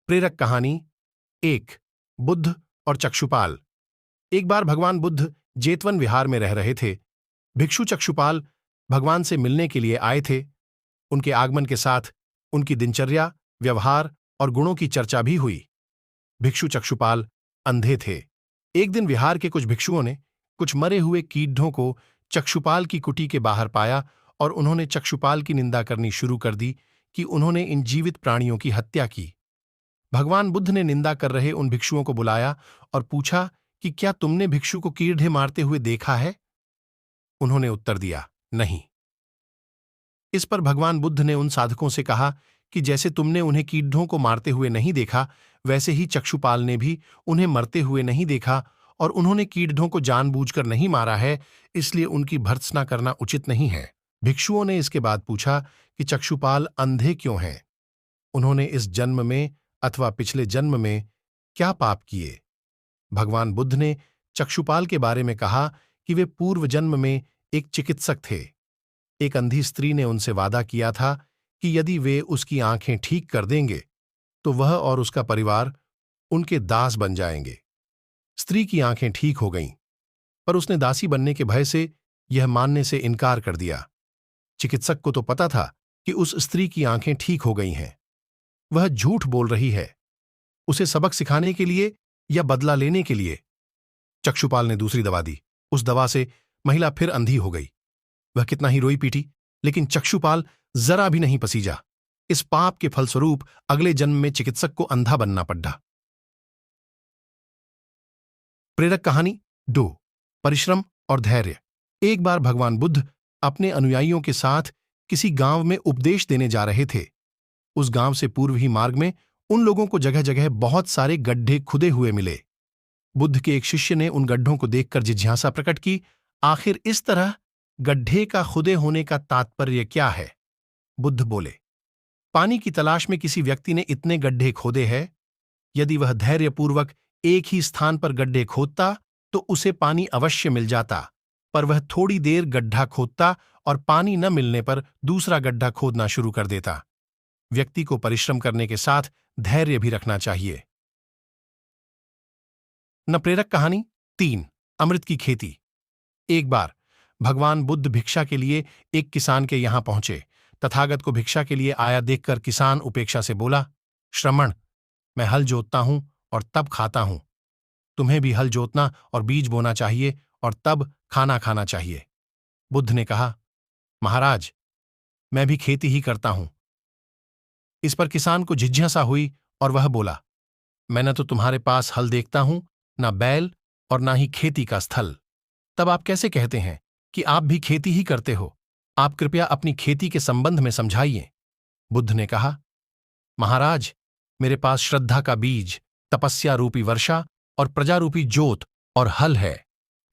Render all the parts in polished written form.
प्रेरक कहानी एक। बुद्ध और चक्षुपाल। एक बार भगवान बुद्ध जेतवन विहार में रह रहे थे। भिक्षु चक्षुपाल भगवान से मिलने के लिए आए थे। उनके आगमन के साथ उनकी दिनचर्या, व्यवहार और गुणों की चर्चा भी हुई। भिक्षु चक्षुपाल अंधे थे। एक दिन विहार के कुछ भिक्षुओं ने कुछ मरे हुए कीड़ों को चक्षुपाल की कुटी के बाहर पाया और उन्होंने चक्षुपाल की निंदा करनी शुरू कर दी कि उन्होंने इन जीवित प्राणियों की हत्या की। भगवान बुद्ध ने निंदा कर रहे उन भिक्षुओं को बुलाया और पूछा कि क्या तुमने भिक्षु को कीड़े मारते हुए देखा है? उन्होंने उत्तर दिया, नहीं। इस पर भगवान बुद्ध ने उन साधकों से कहा कि जैसे तुमने उन्हें कीड़ों को मारते हुए नहीं देखा, वैसे ही चक्षुपाल ने भी उन्हें मरते हुए नहीं देखा और उन्होंने कीड़ों को जानबूझकर नहीं मारा है, इसलिए उनकी भर्त्सना करना उचित नहीं है। भिक्षुओं ने इसके बाद पूछा कि चक्षुपाल अंधे क्यों हैं? उन्होंने इस जन्म में अथवा पिछले जन्म में क्या पाप किए? भगवान बुद्ध ने चक्षुपाल के बारे में कहा कि वे पूर्व जन्म में एक चिकित्सक थे। एक अंधी स्त्री ने उनसे वादा किया था कि यदि वे उसकी आंखें ठीक कर देंगे तो वह और उसका परिवार उनके दास बन जाएंगे। स्त्री की आंखें ठीक हो गईं, पर उसने दासी बनने के भय से यह मानने से इनकार कर दिया। चिकित्सक को तो पता था कि उस स्त्री की आंखें ठीक हो गई हैं। वह झूठ बोल रही है। उसे सबक सिखाने के लिए या बदला लेने के लिए? चक्षुपाल ने दूसरी दवा दी। उस दवा से महिला फिर अंधी हो गई। वह कितना ही रोई पीटी, लेकिन चक्षुपाल जरा भी नहीं पसीजा। इस पाप के फलस्वरूप अगले जन्म में चिकित्सक को अंधा बनना पड़ा। प्रेरक कहानी 2। परिश्रम और धैर्य। एक बार भगवान बुद्ध अपने अनुयायियों के साथ किसी गांव में उपदेश देने जा रहे थे। उस गांव से पूर्व ही मार्ग में उन लोगों को जगह जगह बहुत सारे गड्ढे खुदे हुए मिले। बुद्ध के एक शिष्य ने उन गड्ढों को देखकर जिज्ञासा प्रकट की, आखिर इस तरह गड्ढे का खुदे होने का तात्पर्य क्या है? बुद्ध बोले, पानी की तलाश में किसी व्यक्ति ने इतने गड्ढे खोदे हैं। यदि वह धैर्यपूर्वक एक ही स्थान पर गड्ढे खोदता तो उसे पानी अवश्य मिल जाता, पर वह थोड़ी देर गड्ढा खोदता और पानी न मिलने पर दूसरा गड्ढा खोदना शुरू कर देता। व्यक्ति को परिश्रम करने के साथ धैर्य भी रखना चाहिए। न प्रेरक कहानी 3। अमृत की खेती। एक बार भगवान बुद्ध भिक्षा के लिए एक किसान के यहां पहुंचे। तथागत को भिक्षा के लिए आया देखकर किसान उपेक्षा से बोला, श्रमण, मैं हल जोतता हूं और तब खाता हूं। तुम्हें भी हल जोतना और बीज बोना चाहिए और तब खाना खाना चाहिए। बुद्ध ने कहा, महाराज, मैं भी खेती ही करता हूं। इस पर किसान को जिज्ञासा हुई और वह बोला, मैं न तो तुम्हारे पास हल देखता हूं, न बैल और न ही खेती का स्थल। तब आप कैसे कहते हैं कि आप भी खेती ही करते हो? आप कृपया अपनी खेती के संबंध में समझाइए। बुद्ध ने कहा, महाराज, मेरे पास श्रद्धा का बीज, तपस्या रूपी वर्षा और प्रजा रूपी जोत और हल है।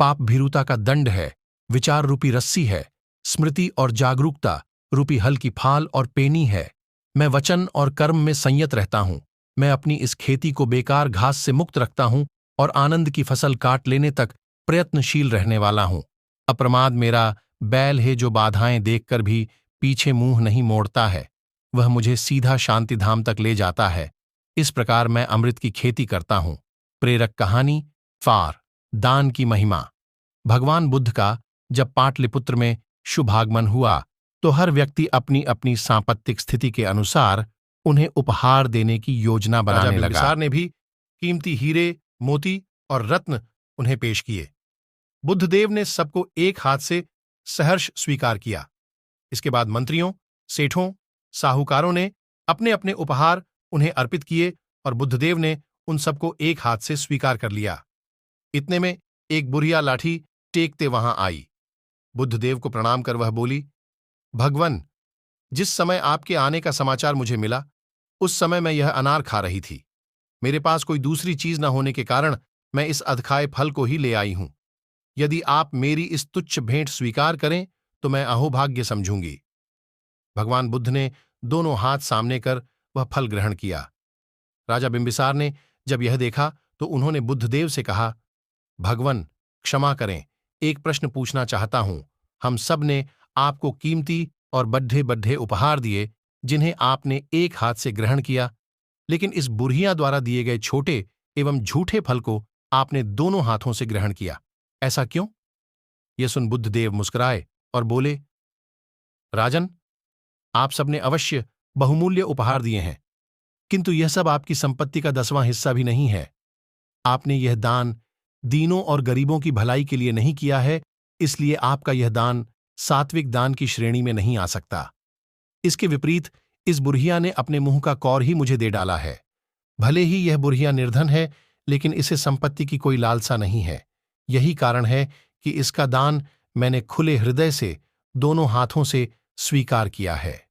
पाप भीरुता का दंड है, विचार रूपी रस्सी है, स्मृति और जागरूकता रूपी हल की फाल और पेनी है। मैं वचन और कर्म में संयत रहता हूं। मैं अपनी इस खेती को बेकार घास से मुक्त रखता हूं और आनंद की फसल काट लेने तक प्रयत्नशील रहने वाला हूं। अप्रमाद मेरा बैल है जो बाधाएं देखकर भी पीछे मुंह नहीं मोड़ता है। वह मुझे सीधा शांतिधाम तक ले जाता है। इस प्रकार मैं अमृत की खेती करता हूं। प्रेरक कहानी 4। दान की महिमा। भगवान बुद्ध का जब पाटलिपुत्र में शुभागमन हुआ तो हर व्यक्ति अपनी अपनी सांपत्तिक स्थिति के अनुसार उन्हें उपहार देने की योजना बनाने लगा। बिंबिसार ने भी कीमती हीरे, मोती और रत्न उन्हें पेश किए। बुद्धदेव ने सबको एक हाथ से सहर्ष स्वीकार किया। इसके बाद मंत्रियों, सेठों, साहूकारों ने अपने अपने उपहार उन्हें अर्पित किए और बुद्धदेव ने उन सबको एक हाथ से स्वीकार कर लिया। इतने में एक बुढ़िया लाठी टेकते वहां आई। बुद्धदेव को प्रणाम कर वह बोली, भगवन, जिस समय आपके आने का समाचार मुझे मिला उस समय मैं यह अनार खा रही थी। मेरे पास कोई दूसरी चीज न होने के कारण मैं इस अधखाए फल को ही ले आई हूं। यदि आप मेरी इस तुच्छ भेंट स्वीकार करें तो मैं अहोभाग्य समझूंगी। भगवान बुद्ध ने दोनों हाथ सामने कर वह फल ग्रहण किया। राजा बिंबिसार ने जब यह देखा तो उन्होंने बुद्धदेव से कहा, भगवन, क्षमा करें, एक प्रश्न पूछना चाहता हूं। हम सब ने आपको कीमती और बढ़े बढ़े उपहार दिए जिन्हें आपने एक हाथ से ग्रहण किया। लेकिन इस बुढ़िया द्वारा दिए गए छोटे एवं झूठे फल को आपने दोनों हाथों से ग्रहण किया। ऐसा क्यों? यह सुन बुद्धदेव मुस्कुराए और बोले, राजन, आप सबने अवश्य बहुमूल्य उपहार दिए हैं, किंतु यह सब आपकी संपत्ति का 10वां हिस्सा भी नहीं है। आपने यह दान दीनों और गरीबों की भलाई के लिए नहीं किया है, इसलिए आपका यह दान सात्विक दान की श्रेणी में नहीं आ सकता। इसके विपरीत इस बुढ़िया ने अपने मुंह का कौर ही मुझे दे डाला है। भले ही यह बुढ़िया निर्धन है, लेकिन इसे संपत्ति की कोई लालसा नहीं है। यही कारण है कि इसका दान मैंने खुले हृदय से दोनों हाथों से स्वीकार किया है।